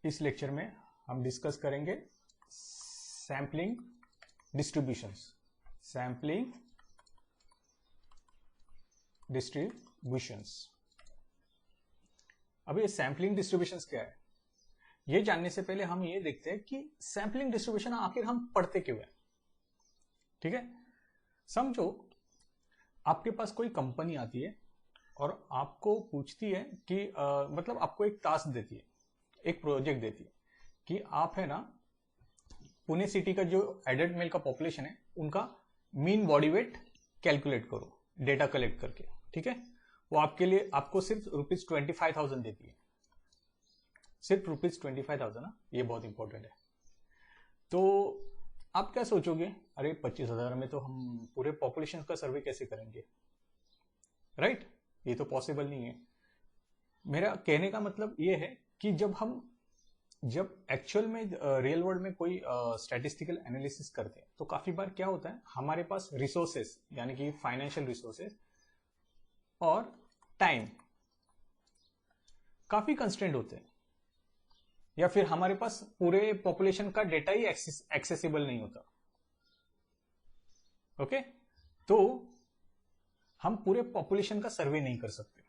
इस लेक्चर में हम डिस्कस करेंगे सैम्पलिंग डिस्ट्रीब्यूशंस। Sampling distributions. अब ये सैम्पलिंग डिस्ट्रीब्यूशंस क्या है, ये जानने से पहले हम ये देखते हैं कि सैम्पलिंग डिस्ट्रीब्यूशन आखिर हम पढ़ते क्यों है। ठीक है, समझो आपके पास कोई कंपनी आती है और आपको पूछती है कि मतलब आपको एक टास्क देती है, एक प्रोजेक्ट देती है कि आप है ना पुणे सिटी का जो एडल्ट मेल का पॉपुलेशन है उनका मीन बॉडी वेट कैलकुलेट करो डेटा कलेक्ट करके। ठीक है, वो आपके लिए आपको सिर्फ ₹25,000 देती है, सिर्फ ₹25,000 ना, ये बहुत इंपॉर्टेंट है। तो आप क्या सोचोगे, अरे 25,000 में तो हम पूरे पॉपुलेशन का सर्वे कैसे करेंगे, राइट? ये तो पॉसिबल नहीं है। मेरा कहने का मतलब ये है कि जब एक्चुअल में रियल वर्ल्ड में कोई स्टैटिस्टिकल एनालिसिस करते हैं तो काफी बार क्या होता है, हमारे पास रिसोर्सेस यानी कि फाइनेंशियल रिसोर्सेस और टाइम काफी कंस्ट्रेंट होते हैं, या फिर हमारे पास पूरे पॉपुलेशन का डेटा ही एक्सेसिबल नहीं होता। ओके, तो हम पूरे पॉपुलेशन का सर्वे नहीं कर सकते।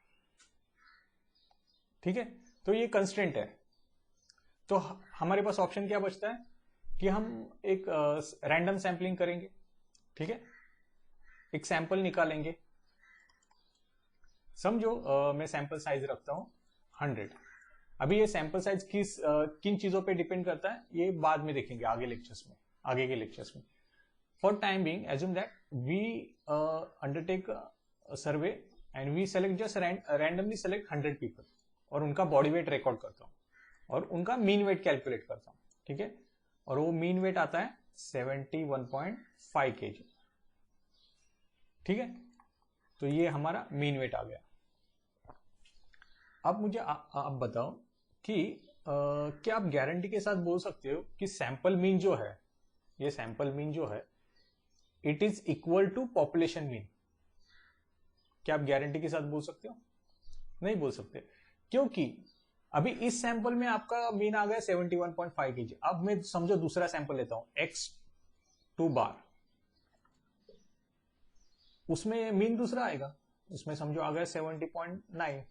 ठीक है, तो ये कंस्ट्रेंट है। तो हमारे पास ऑप्शन क्या बचता है कि हम एक रैंडम सैंपलिंग करेंगे। ठीक है, एक सैंपल निकालेंगे। समझो मैं सैंपल साइज रखता हूं 100। अभी ये सैंपल साइज किन चीजों पे डिपेंड करता है ये बाद में देखेंगे आगे के लेक्चर्स में। For time being assume that we undertake survey and we select just randomly select 100 people और उनका बॉडी वेट रिकॉर्ड करता हूं और उनका मीन वेट कैलकुलेट करता हूं। ठीक है, और वो मीन वेट आता है 71.5 kg। ठीक है, तो ये हमारा मीन वेट आ गया। अब मुझे आप बताओ कि क्या आप गारंटी के साथ बोल सकते हो कि सैंपल मीन जो है, ये सैंपल मीन जो है it is equal to population mean? क्या आप गारंटी के साथ बोल सकते हो? नहीं बोल सकते, क्योंकि अभी इस सैंपल में आपका मीन आ गया 71.5 kg। अब मैं समझो दूसरा सैंपल लेता हूं X2 बार, उसमें मीन दूसरा आएगा, उसमें समझो आ गया 70.9।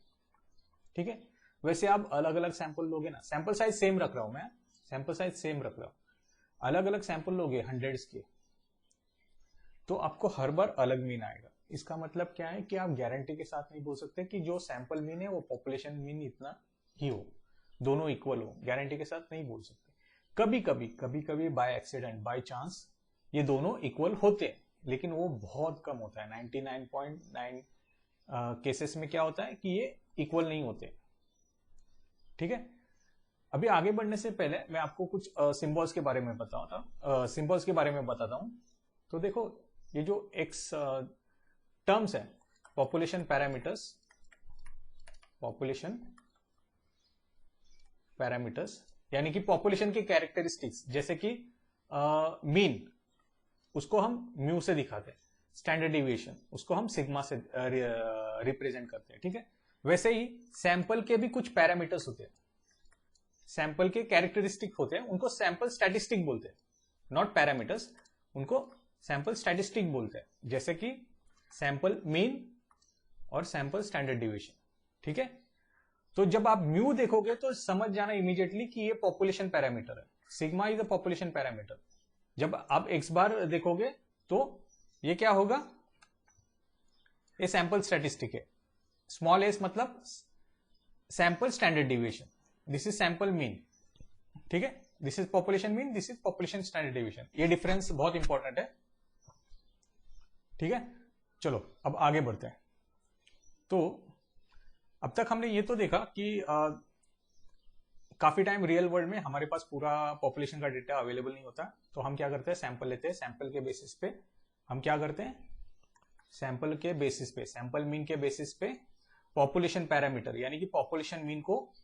ठीक है, वैसे आप अलग अलग सैंपल लोगे ना, सैंपल साइज सेम रख रहा हूं मैं, सैंपल साइज सेम रख रहा हूं, अलग अलग सैंपल लोगे 100 के तो आपको हर बार अलग मीन आएगा। इसका मतलब क्या है कि आप गारंटी के साथ नहीं बोल सकते कि जो सैंपल मीन है वो पॉपुलेशन मीन इतना ही हो, दोनों इक्वल हो, गारंटी के साथ नहीं बोल सकते। कभी कभी बाय एक्सीडेंट बाय चांस ये दोनों इक्वल होते हैं, लेकिन वो बहुत कम होता है। 99.9 केसेस में क्या होता है कि ये इक्वल नहीं होते। ठीक है, अभी आगे बढ़ने से पहले मैं आपको कुछ सिंबल्स के बारे में बताता हूं। तो देखो, ये जो एक्स टर्म्स है, पॉपुलेशन पैरामीटर्स यानी कि पॉपुलेशन के कैरेक्टरिस्टिक्स, जैसे कि मीन उसको हम म्यू से दिखाते हैं, स्टैंडर्ड डिविएशन उसको हम सिग्मा से रिप्रेजेंट करते हैं। ठीक है, वैसे ही सैंपल के भी कुछ पैरामीटर्स होते हैं, सैंपल के कैरेक्टरिस्टिक होते हैं, उनको सैंपल स्टैटिस्टिक बोलते हैं, नॉट पैरामीटर्स, उनको सैंपल स्टैटिस्टिक बोलते हैं, जैसे कि सैंपल मीन और सैंपल स्टैंडर्ड डिविएशन। ठीक है, तो जब आप म्यू देखोगे तो समझ जाना इमीडिएटली कि ये पॉपुलेशन पैरामीटर है, sigma is a population parameter. जब आप एक्स बार देखोगे तो ये क्या होगा, ये सैंपल स्टैटिस्टिक है, स्मॉल एस मतलब sample standard deviation, this is sample mean. ठीक है, this is population mean, this is population standard deviation. ये डिफरेंस बहुत इंपॉर्टेंट है। ठीक है, चलो अब आगे बढ़ते हैं। तो अब तक हमने ये तो देखा कि काफी टाइम रियल वर्ल्ड में हमारे पास पूरा पॉपुलेशन का डेटा अवेलेबल नहीं होता, तो हम क्या करते हैं, सैंपल लेते हैं, सैंपल के बेसिस पे हम क्या करते हैं, सैंपल मीन के बेसिस पे पॉपुलेशन पैरामीटर यानी कि पॉपुलेशन मीन को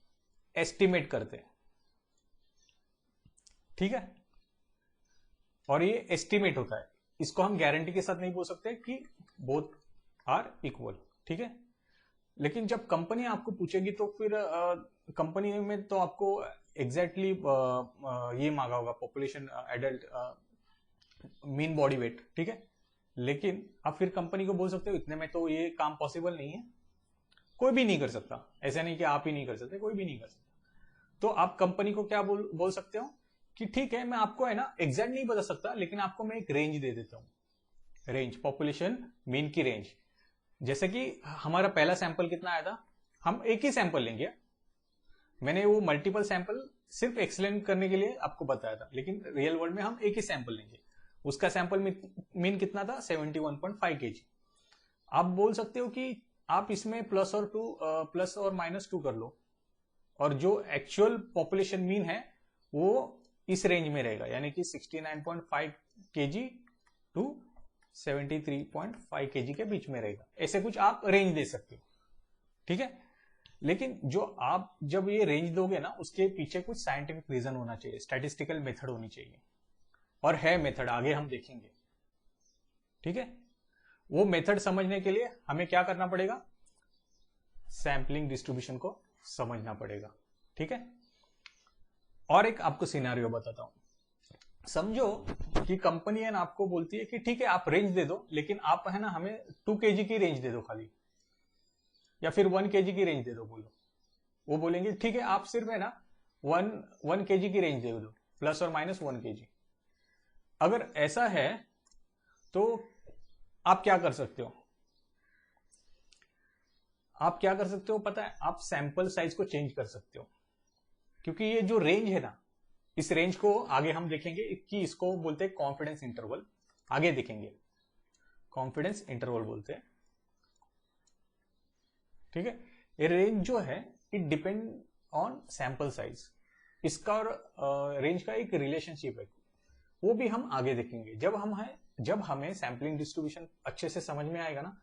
एस्टिमेट करते हैं। ठीक है, और ये एस्टिमेट होता है, इसको हम गारंटी के साथ नहीं बोल सकते कि बोथ आर इक्वल। ठीक है, लेकिन जब कंपनी आपको पूछेगी तो फिर कंपनी में तो आपको एग्जैक्टली ये मांगा होगा, population, adult, mean body weight, ठीक है। लेकिन आप फिर कंपनी को बोल सकते हो इतने में तो ये काम पॉसिबल नहीं है, कोई भी नहीं कर सकता, ऐसा नहीं कि आप ही नहीं कर सकते, कोई भी नहीं कर सकता। तो आप कंपनी को क्या बोल सकते हो कि ठीक है, मैं आपको है ना एग्जैक्ट नहीं बता सकता, लेकिन आपको मैं एक रेंज दे देता हूं। रेंज, पॉपुलेशन मीन की रेंज। जैसे कि हमारा पहला सैंपल कितना आया था, हम एक ही सैंपल लेंगे, मैंने वो मल्टीपल सैंपल सिर्फ एक्सप्लेन करने के लिए आपको बताया था, लेकिन रियल वर्ल्ड में हम एक ही सैंपल लेंगे। उसका सैंपल मीन कितना था, 71.5 kg। आप बोल सकते हो कि आप इसमें प्लस और माइनस 2 कर लो, और जो एक्चुअल पॉपुलेशन मीन है वो इस रेंज में रहेगा, यानी कि 69.5 kg टू 73.5 kg के बीच में रहेगा। ऐसे कुछ आप रेंज दे सकते हो, ठीक है। लेकिन जो आप जब ये रेंज दोगे ना, उसके पीछे कुछ साइंटिफिक रीजन होना चाहिए, स्टैटिस्टिकल मेथड होनी चाहिए, और है मेथड, आगे हम देखेंगे, ठीक है। वो मेथड समझने के लिए हमें क्या करना पड़ेगा, सैंपलिंग डिस्ट्रीब्यूशन को समझना पड़ेगा, ठीक है। और एक आपको सिनेरियो बताता हूं। समझो कि कंपनी है ना आपको बोलती है कि ठीक है आप रेंज दे दो, लेकिन आप है ना हमें 2 kg की रेंज दे दो खाली, या फिर 1 kg की रेंज दे दो, बोलो। वो बोलेंगे ठीक है आप सिर्फ है ना 1 kg की रेंज दे दो, प्लस और माइनस 1 kg। अगर ऐसा है तो आप क्या कर सकते हो, आप क्या कर सकते हो पता है, आप सैंपल साइज को चेंज कर सकते हो। क्योंकि ये जो रेंज है ना, इस रेंज को आगे हम देखेंगे कि इसको बोलते हैं कॉन्फिडेंस इंटरवल, आगे देखेंगे, कॉन्फिडेंस इंटरवल बोलते हैं, ठीक है। ये रेंज जो है it depend on sample size, इसका और रेंज का एक रिलेशनशिप है, वो भी हम आगे देखेंगे। जब हमें सैंपलिंग डिस्ट्रीब्यूशन अच्छे से समझ में आएगा ना,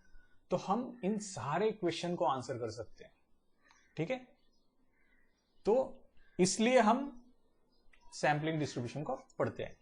तो हम इन सारे क्वेश्चन को आंसर कर सकते हैं, ठीक है। तो इसलिए हम सैंपलिंग डिस्ट्रीब्यूशन को पढ़ते हैं।